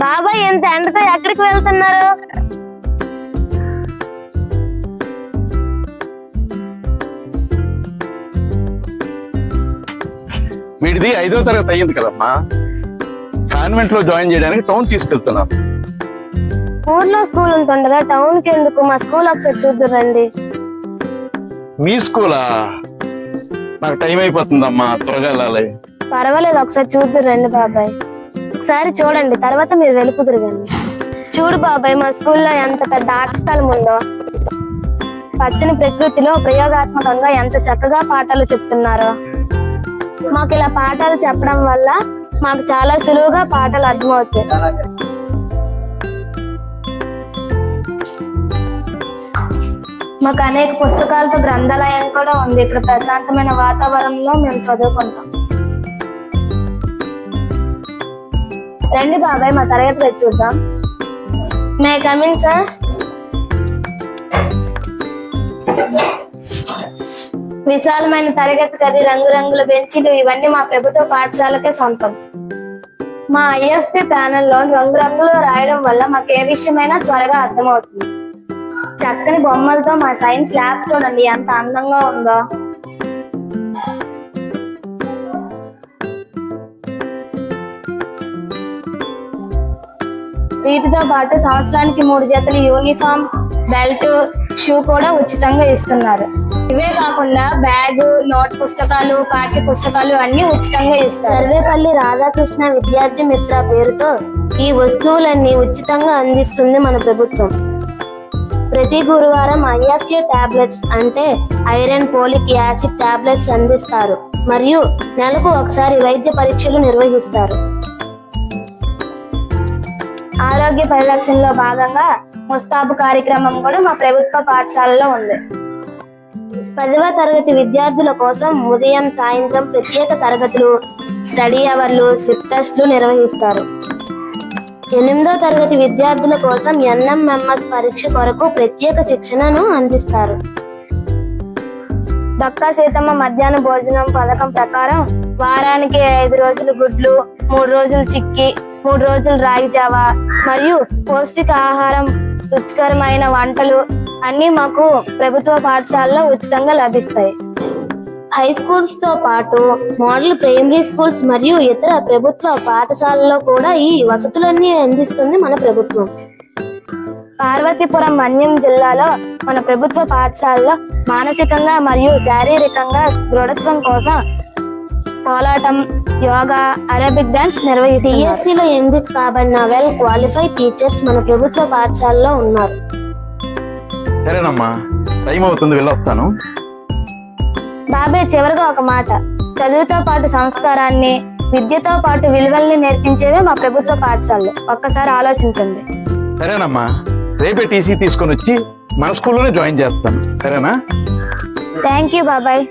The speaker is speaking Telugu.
బాబాయ్ ఎంత ఎండతో ఎక్కడికి వెళ్తున్నారు? వీడిది 5వ తరగతి అయ్యింది కదమ్మా, కాన్వెంట్ లో జాయిన్ చేయడానికి టౌన్ తీసుకెళ్తున్నాను. ఊర్లో స్కూల్ ఉంటుండగా టౌన్ కి ఎందుకు? మా స్కూల్ ఒకసారి చూద్దురండి. మీ స్కూలా? నాకు టైం అయిపోతుందమ్మా, త్వరగా వెళ్ళాలి. పర్వాలేదు, ఒకసారి చూద్దురండి బాబాయ్. ఒకసారి చూడండి, తర్వాత మీరు వెళ్ళిపోతురుగండి. చూడు బాబాయ్, మా స్కూల్లో ఎంత పెద్ద ఆట స్థలం ఉందో. పచ్చని ప్రకృతిలో ప్రయోగాత్మకంగా ఎంత చక్కగా పాఠాలు చెప్తున్నారో. మాకు ఇలా పాఠాలు చెప్పడం వల్ల మాకు చాలా సులువుగా పాఠాలు అర్థమవుతాయి. మాకు అనేక పుస్తకాలతో గ్రంథాలయం కూడా ఉంది. ఇక్కడ ప్రశాంతమైన వాతావరణంలో మేము చదువుకుంటాం. రండి బాబాయ్, మా తరగతి వచ్చి చూద్దాం. May come in sir? విశాలమైన తరగతి గది, రంగురంగుల బెంచీలు, ఇవన్నీ మా ప్రభుత్వ పాఠశాలకే సొంతం. మా ఐఎఫ్పి ప్యానెల్లో రంగురంగులు రాయడం వల్ల మాకు ఏ విషయమైనా త్వరగా అర్థమవుతుంది. చక్కని బొమ్మలతో మా సైన్స్ ల్యాబ్ చూడండి ఎంత అందంగా ఉందో. వీటితో పాటు సంవత్సరానికి 3 జతలు యూనిఫామ్, బెల్ట్, షూ కూడా ఉచితంగా ఇస్తున్నారు. ఇవే కాకుండా బ్యాగ్, నోట్ పుస్తకాలు, పాఠ్య పుస్తకాలు అన్ని ఉచితంగా ఇస్తారు. సర్వేపల్లి రాధాకృష్ణ విద్యార్థి మిత్ర పేరుతో ఈ వస్తువులన్నీ ఉచితంగా అందిస్తుంది మన ప్రభుత్వం. ప్రతి గురువారం ఐఎఫ్ఏ టాబ్లెట్స్ అంటే ఐరన్ పోలిక్ యాసిడ్ టాబ్లెట్స్ అందిస్తారు మరియు నెలకు ఒకసారి వైద్య పరీక్షలు నిర్వహిస్తారు. ఆరోగ్య పరిరక్షణలో భాగంగా ముస్తాబు కార్యక్రమం కూడా మా ప్రభుత్వ పాఠశాలలో ఉంది. 10వ తరగతి విద్యార్థుల కోసం ఉదయం, సాయంత్రం ప్రత్యేక తరగతులు, స్టడీ అవర్లు, స్లిప్ టెస్ట్లు నిర్వహిస్తారు. 8వ తరగతి విద్యార్థుల కోసం NMMS పరీక్ష కొరకు ప్రత్యేక శిక్షణను అందిస్తారు. డొక్కా సీతమ్మ మధ్యాహ్న భోజనం పథకం ప్రకారం వారానికి 5 రోజులు గుడ్లు, 3 రోజులు చిక్కి, 3 రోజులు రాగి జావా మరియు పౌష్టిక ఆహారం, రుచికరమైన వంటలు అన్ని మాకు ప్రభుత్వ పాఠశాలలో ఉచితంగా లభిస్తాయి. హై స్కూల్స్ తో పాటు మోడల్ ప్రైమరీ స్కూల్స్ మరియు ఇతర ప్రభుత్వ పాఠశాలలో కూడా ఈ వసతులన్నీ అందిస్తుంది మన ప్రభుత్వం. పార్వతీపురం మన్యం జిల్లాలో మన ప్రభుత్వ పాఠశాలలో మానసికంగా మరియు శారీరకంగా దృఢత్వం కోసం కోలాటం, యోగా, అరబిక్ డాన్స్ నిర్వహిస్తారు. DSCలో ఎంపిక కాబడిన వెల్ క్వాలిఫైడ్ టీచర్స్ మన ప్రభుత్వ పాఠశాలలో ఉన్నారు. సరేనమ్మా, టైం అవుతుంది, వెళ్ళొస్తాను. బాబాయ్, చివరిగా ఒక మాట. చదువుతో పాటు సంస్కారాన్ని, విద్యతో పాటు విలువల్ని నేర్పించేవే మా ప్రభుత్వ పాఠశాలలు. ఒక్కసారి ఆలోచించండి. సరేనమ్మా, రేపే టీసీ తీసుకొని వచ్చి మన స్కూల్లోనే జాయిన్ చేస్తాను. సరేనా? థ్యాంక్ యూ బాబాయ్.